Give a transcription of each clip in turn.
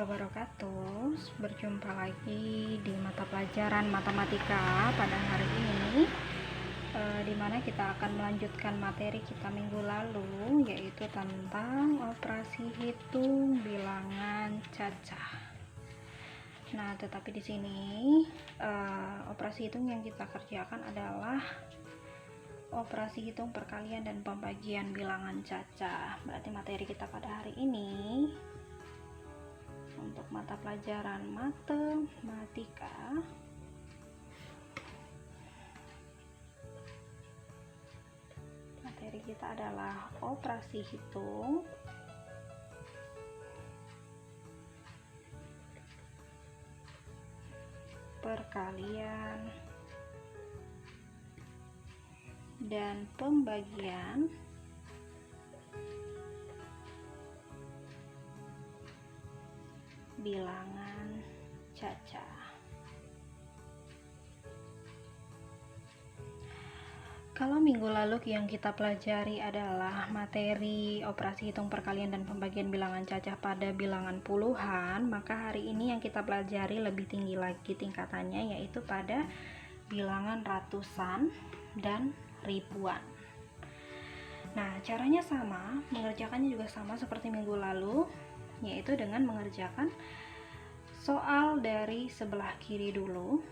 wabarakatuh. Berjumpa lagi di mata pelajaran matematika pada hari ini, di mana kita akan melanjutkan materi kita minggu lalu, yaitu tentang operasi hitung bilangan cacah. Nah, tetapi di sini operasi hitung yang kita kerjakan adalah operasi hitung perkalian dan pembagian bilangan cacah. Berarti materi kita pada hari ini untuk mata pelajaran matematika materi kita adalah operasi hitung perkalian dan pembagian bilangan cacah. Kalau minggu lalu yang kita pelajari adalah materi operasi hitung perkalian dan pembagian bilangan cacah pada bilangan puluhan, maka hari ini yang kita pelajari lebih tinggi lagi tingkatannya, yaitu pada bilangan ratusan dan ribuan. Nah, caranya sama, mengerjakannya juga sama seperti minggu lalu, yaitu dengan mengerjakan soal dari sebelah kiri dulu,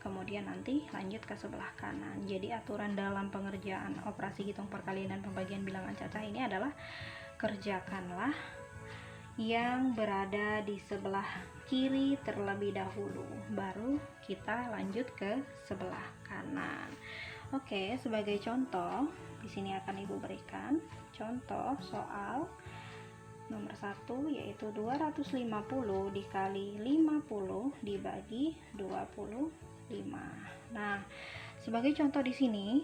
kemudian nanti lanjut ke sebelah kanan. Jadi aturan dalam pengerjaan operasi hitung perkalian dan pembagian bilangan cacah ini adalah kerjakanlah yang berada di sebelah kiri terlebih dahulu, baru kita lanjut ke sebelah kanan. Oke, sebagai contoh di sini akan Ibu berikan contoh soal nomor 1, yaitu 250 dikali 50 dibagi 25. Nah, sebagai contoh di sini,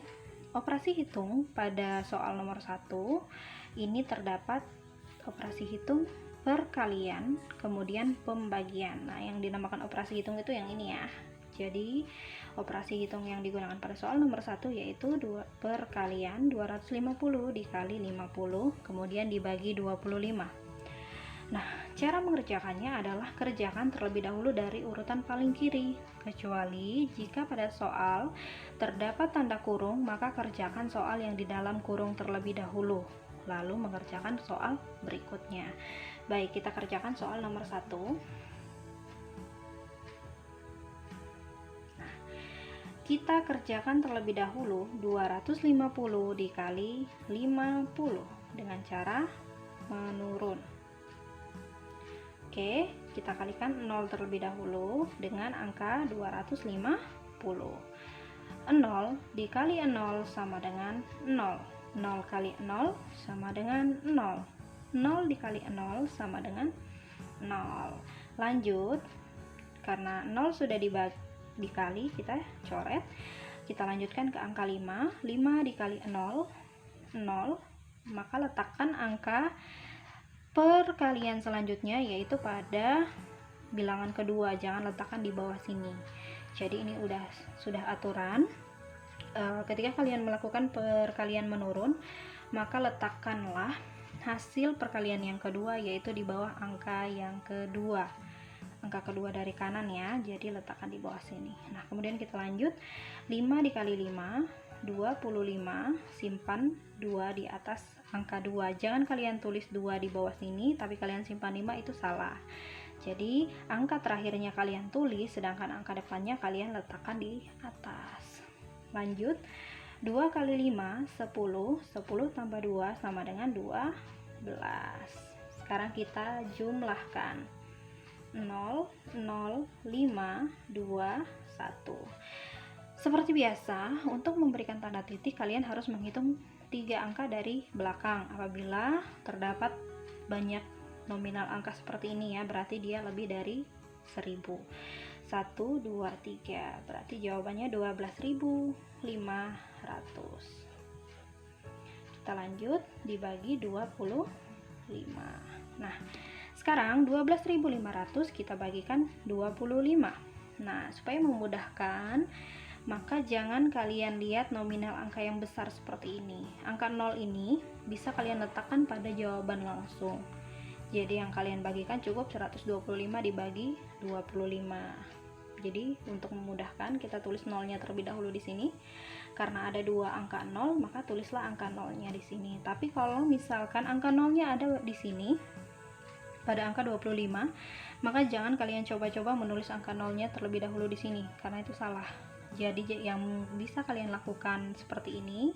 operasi hitung pada soal nomor 1 ini terdapat operasi hitung perkalian, kemudian pembagian. Nah, yang dinamakan operasi hitung itu yang ini ya. Jadi, operasi hitung yang digunakan pada soal nomor 1 yaitu perkalian 250 dikali 50 kemudian dibagi 25. Nah, cara mengerjakannya adalah kerjakan terlebih dahulu dari urutan paling kiri, kecuali jika pada soal terdapat tanda kurung, maka kerjakan soal yang di dalam kurung terlebih dahulu, lalu mengerjakan soal berikutnya. Baik, kita kerjakan soal nomor 1. Kita kerjakan terlebih dahulu 250 dikali 50 dengan cara menurun. Oke, kita kalikan 0 terlebih dahulu dengan angka 250. 0 dikali 0 sama dengan 0. 0 kali 0 sama dengan 0. 0 dikali 0 sama dengan 0. Lanjut, karena 0 sudah dikali, kita coret. Kita lanjutkan ke angka 5. 5 dikali 0, 0. Maka letakkan angka perkalian selanjutnya, yaitu pada bilangan kedua, jangan letakkan di bawah sini. Jadi ini sudah aturan. Ketika kalian melakukan perkalian menurun, maka letakkanlah hasil perkalian yang kedua, yaitu di bawah angka yang kedua, angka kedua dari kanan ya. Jadi letakkan di bawah sini. Nah, kemudian kita lanjut. 5 dikali 5, 25. Simpan 2 di atas angka 2. Jangan kalian tulis 2 di bawah sini, tapi kalian simpan 5, itu salah. Jadi angka terakhirnya kalian tulis, sedangkan angka depannya kalian letakkan di atas. Lanjut, 2 kali 5, 10. 10 tambah 2 sama dengan 12. Sekarang kita jumlahkan. 0, 0, 5, 2, 1. Seperti biasa, untuk memberikan tanda titik kalian harus menghitung 3 angka dari belakang. Apabila terdapat banyak nominal angka seperti ini ya, berarti dia lebih dari 1000. 1, 2, 3. Berarti jawabannya 12.500. Kita lanjut, dibagi 25. Nah, sekarang 12.500 kita bagikan 25. Nah, supaya memudahkan, maka jangan kalian lihat nominal angka yang besar seperti ini. Angka 0 ini bisa kalian letakkan pada jawaban langsung. Jadi yang kalian bagikan cukup 125 dibagi 25. Jadi untuk memudahkan kita tulis nolnya terlebih dahulu di sini. Karena ada dua angka 0, maka tulislah angka nolnya di sini. Tapi kalau misalkan angka nolnya ada di sini pada angka 25, maka jangan kalian coba-coba menulis angka nolnya terlebih dahulu di sini, karena itu salah. Jadi yang bisa kalian lakukan seperti ini,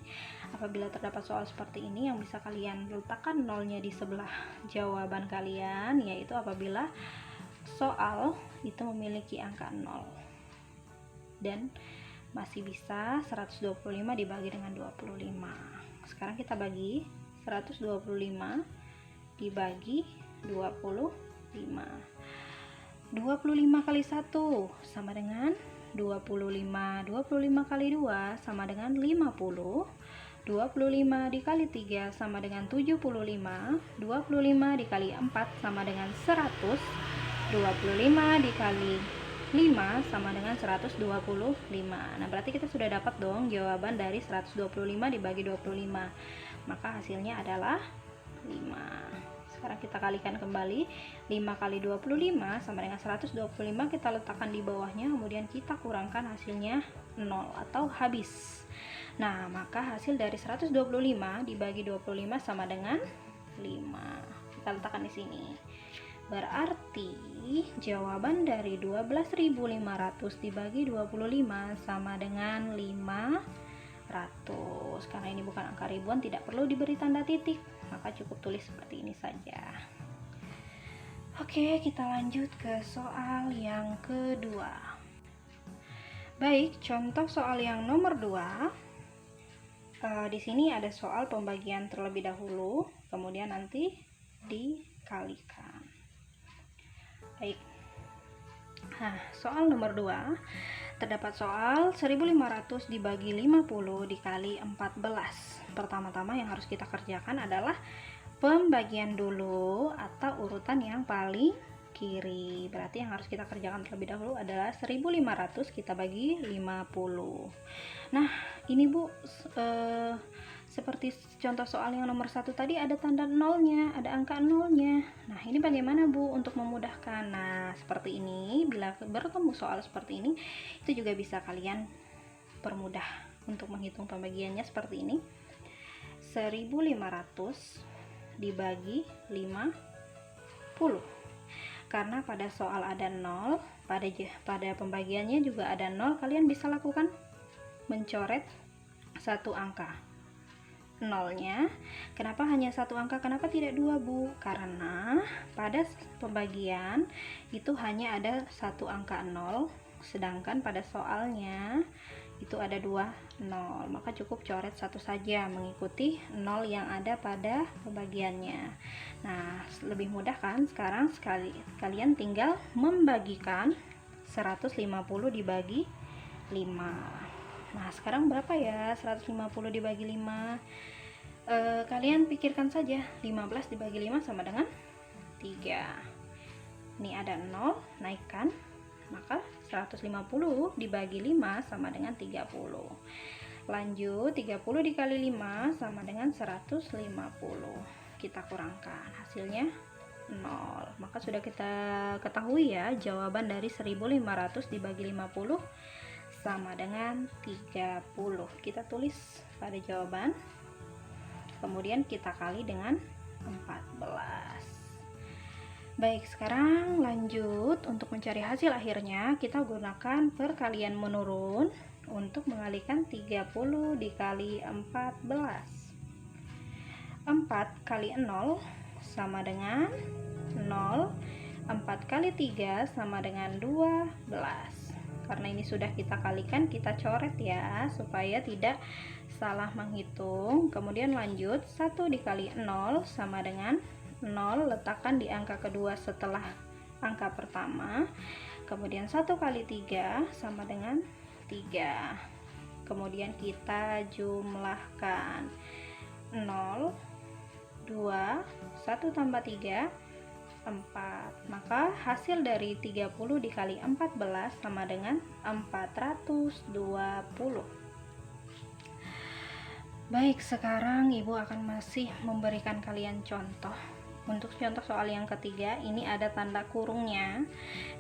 apabila terdapat soal seperti ini, yang bisa kalian letakkan nolnya di sebelah jawaban kalian, yaitu apabila soal itu memiliki angka 0 dan masih bisa 125 dibagi dengan 25. Sekarang kita bagi 125 dibagi 25. 25 kali 1 sama dengan 25. 25 kali 2 sama dengan 50. 25 dikali 3 sama dengan 75. 25 dikali 4 sama dengan 100. 25 dikali 5 sama dengan 125. Nah, berarti kita sudah dapat dong jawaban dari 125 dibagi 25. Maka hasilnya adalah 5. Sekarang kita kalikan kembali. 5 kali 25 sama dengan 125, kita letakkan di bawahnya, kemudian kita kurangkan hasilnya 0 atau habis. Nah, maka hasil dari 125 dibagi 25 sama dengan 5. Kita letakkan di sini. Berarti jawaban dari 12.500 dibagi 25 sama dengan 500. Karena ini bukan angka ribuan, tidak perlu diberi tanda titik, maka cukup tulis seperti ini saja. Oke, kita lanjut ke soal yang kedua. Baik, contoh soal yang nomor 2. Di sini ada soal pembagian terlebih dahulu, kemudian nanti dikalikan. Baik. Nah, soal nomor 2. Terdapat soal 1500 dibagi 50 dikali 14. Pertama-tama yang harus kita kerjakan adalah pembagian dulu atau urutan yang paling kiri. Berarti yang harus kita kerjakan terlebih dahulu adalah 1500 kita bagi 50. Nah, ini Bu, seperti contoh soal yang nomor 1 tadi ada tanda nolnya, ada angka nolnya. Nah, ini bagaimana Bu untuk memudahkan? Nah, seperti ini, bila bertemu soal seperti ini, itu juga bisa kalian permudah untuk menghitung pembagiannya seperti ini. 1500 dibagi 50. Karena pada soal ada 0, pada pembagiannya juga ada 0, kalian bisa lakukan mencoret satu angka nolnya. Kenapa hanya satu angka? Kenapa tidak dua, Bu? Karena pada pembagian itu hanya ada satu angka 0, sedangkan pada soalnya itu ada 2 0, maka cukup coret satu saja mengikuti 0 yang ada pada pembagiannya. Nah, lebih mudah kan? Sekarang kalian tinggal membagikan 150 dibagi 5. Nah, sekarang berapa ya 150 dibagi 5? Kalian pikirkan saja. 15 dibagi 5 sama dengan 3. Ini ada 0, naikkan. Maka 150 dibagi 5 sama dengan 30. Lanjut, 30 dikali 5 sama dengan 150. Kita kurangkan, hasilnya 0. Maka sudah kita ketahui ya, jawaban dari 1500 dibagi 50 sama dengan 30. Kita tulis pada jawaban, kemudian kita kali dengan 14. Baik, sekarang lanjut untuk mencari hasil akhirnya. Kita gunakan perkalian menurun untuk mengalikan 30 dikali 14. 4 kali 0 sama dengan 0. 4 kali 3 sama dengan 12. Karena ini sudah kita kalikan, kita coret ya, supaya tidak salah menghitung. Kemudian lanjut, 1 dikali 0 sama dengan 0, letakkan di angka kedua setelah angka pertama. Kemudian 1 kali 3 sama dengan 3. Kemudian kita jumlahkan 0, 2, 1 tambah 3, 4. Maka hasil dari 30 dikali 14 sama dengan 420. Baik, sekarang Ibu akan masih memberikan kalian contoh Untuk contoh soal yang ketiga, ini ada tanda kurungnya,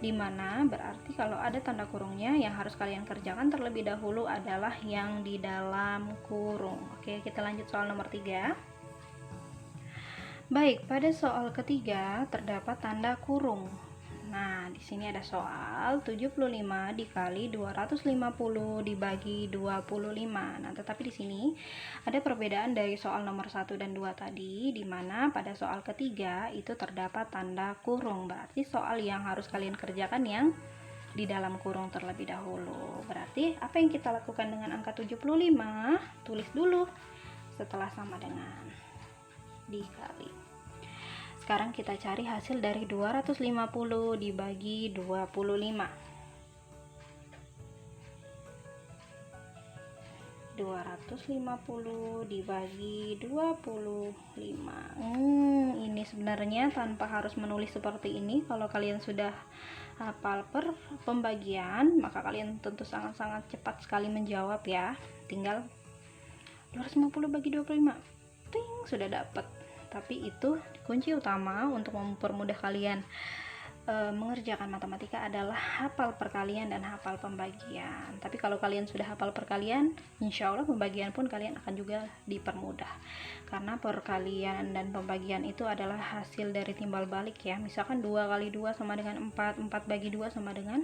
dimana berarti kalau ada tanda kurungnya yang harus kalian kerjakan terlebih dahulu adalah yang di dalam kurung. Oke, kita lanjut soal nomor 3. Baik, pada soal ketiga terdapat tanda kurung. Nah, di sini ada soal 75 dikali 250 dibagi 25. Nah, tetapi di sini ada perbedaan dari soal nomor 1 dan 2 tadi, di mana pada soal ketiga itu terdapat tanda kurung. Berarti soal yang harus kalian kerjakan yang di dalam kurung terlebih dahulu. Berarti apa yang kita lakukan dengan angka 75? Tulis dulu setelah sama dengan dikali. Sekarang kita cari hasil dari 250 dibagi 25. 250 dibagi 25. Ini sebenarnya tanpa harus menulis seperti ini. Kalau kalian sudah hafal per pembagian, maka kalian tentu sangat-sangat cepat sekali menjawab ya. Tinggal 250 bagi 25. Ting, sudah dapat. Tapi itu kunci utama untuk mempermudah kalian mengerjakan matematika adalah hafal perkalian dan hafal pembagian. Tapi kalau kalian sudah hafal perkalian, insya Allah pembagian pun kalian akan juga dipermudah, karena perkalian dan pembagian itu adalah hasil dari timbal balik ya. Misalkan 2 kali 2 sama dengan 4, 4 bagi 2 sama dengan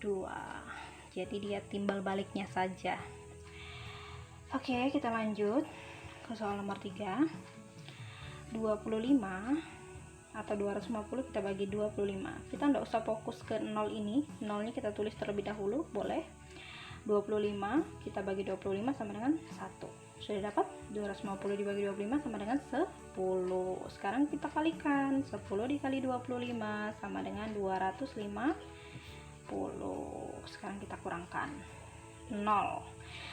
2, jadi dia timbal baliknya saja. Oke, kita lanjut ke soal nomor 3. 25 atau 250 kita bagi 25. Kita nggak usah fokus ke 0 ini, nolnya kita tulis terlebih dahulu, boleh. 25 kita bagi 25 sama dengan 1. Sudah dapat? 250 dibagi 25 sama dengan 10. Sekarang kita kalikan, 10 dikali 25 sama dengan 250. Sekarang kita kurangkan 0.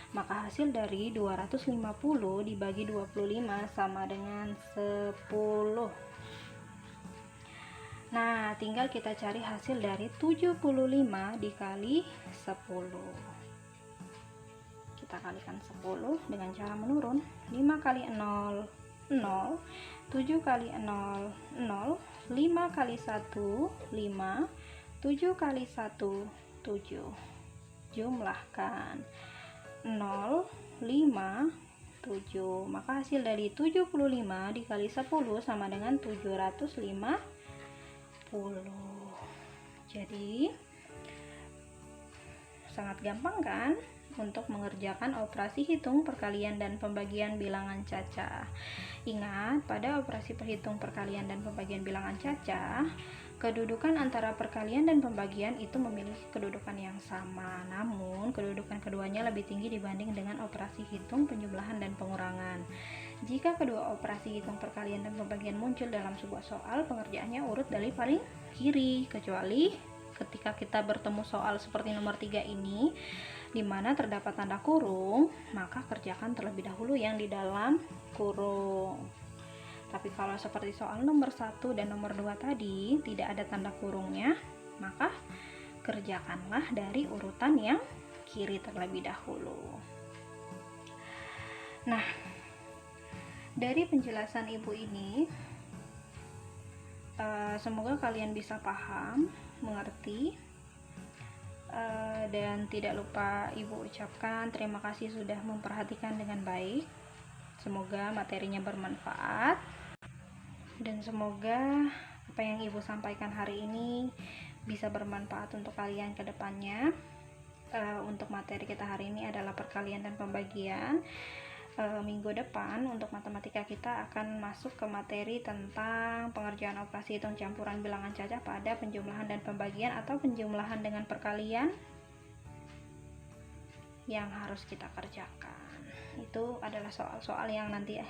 Maka hasil dari 250 dibagi 25 sama dengan 10. Nah, tinggal kita cari hasil dari 75 dikali 10. Kita kalikan 10 dengan cara menurun. 5 kali 0, 0. 7 kali 0, 0. 5 kali 1, 5. 7 kali 1, 7. Jumlahkan 0, 5, 7. Maka hasil dari 75 dikali 10 sama dengan 750. Jadi sangat gampang kan untuk mengerjakan operasi hitung perkalian dan pembagian bilangan cacah. Ingat, pada operasi perhitung perkalian dan pembagian bilangan cacah, kedudukan antara perkalian dan pembagian itu memiliki kedudukan yang sama, namun kedudukan keduanya lebih tinggi dibanding dengan operasi hitung penjumlahan dan pengurangan. Jika kedua operasi hitung perkalian dan pembagian muncul dalam sebuah soal, pengerjaannya urut dari paling kiri, kecuali ketika kita bertemu soal seperti nomor 3 ini, di mana terdapat tanda kurung, maka kerjakan terlebih dahulu yang di dalam kurung. Tapi kalau seperti soal nomor 1 dan nomor 2 tadi tidak ada tanda kurungnya, maka kerjakanlah dari urutan yang kiri terlebih dahulu. Nah, dari penjelasan ibu ini, semoga kalian bisa paham, mengerti, dan tidak lupa ibu ucapkan terima kasih sudah memperhatikan dengan baik. Semoga materinya bermanfaat, dan semoga apa yang ibu sampaikan hari ini bisa bermanfaat untuk kalian ke depannya. Untuk materi kita hari ini adalah perkalian dan pembagian. Minggu depan untuk matematika kita akan masuk ke materi tentang pengerjaan operasi hitung campuran bilangan cacah pada penjumlahan dan pembagian atau penjumlahan dengan perkalian yang harus kita kerjakan. Itu adalah soal-soal yang nanti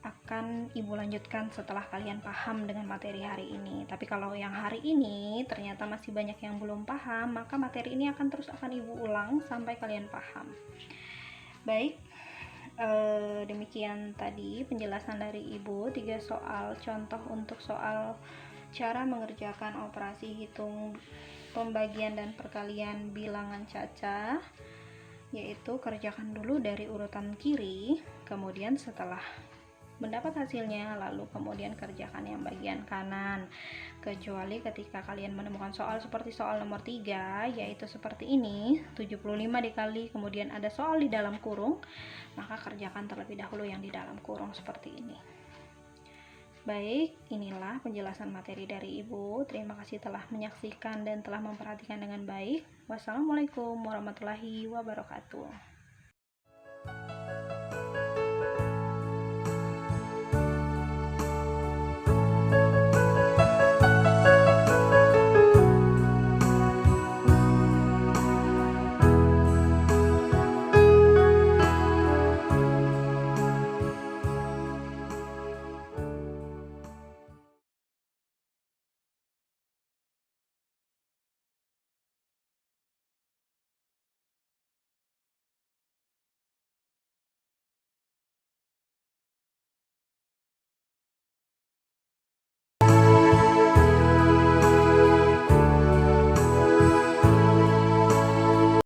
akan ibu lanjutkan setelah kalian paham dengan materi hari ini. Tapi kalau yang hari ini ternyata masih banyak yang belum paham, maka materi ini akan ibu ulang sampai kalian paham. Baik, demikian tadi penjelasan dari ibu 3 soal contoh untuk soal cara mengerjakan operasi hitung pembagian dan perkalian bilangan cacah, yaitu kerjakan dulu dari urutan kiri, kemudian setelah mendapat hasilnya, lalu kemudian kerjakan yang bagian kanan. Kecuali ketika kalian menemukan soal seperti soal nomor 3, yaitu seperti ini, 75 dikali, kemudian ada soal di dalam kurung, maka kerjakan terlebih dahulu yang di dalam kurung seperti ini. Baik, inilah penjelasan materi dari Ibu. Terima kasih telah menyaksikan dan telah memperhatikan dengan baik. Wassalamualaikum warahmatullahi wabarakatuh.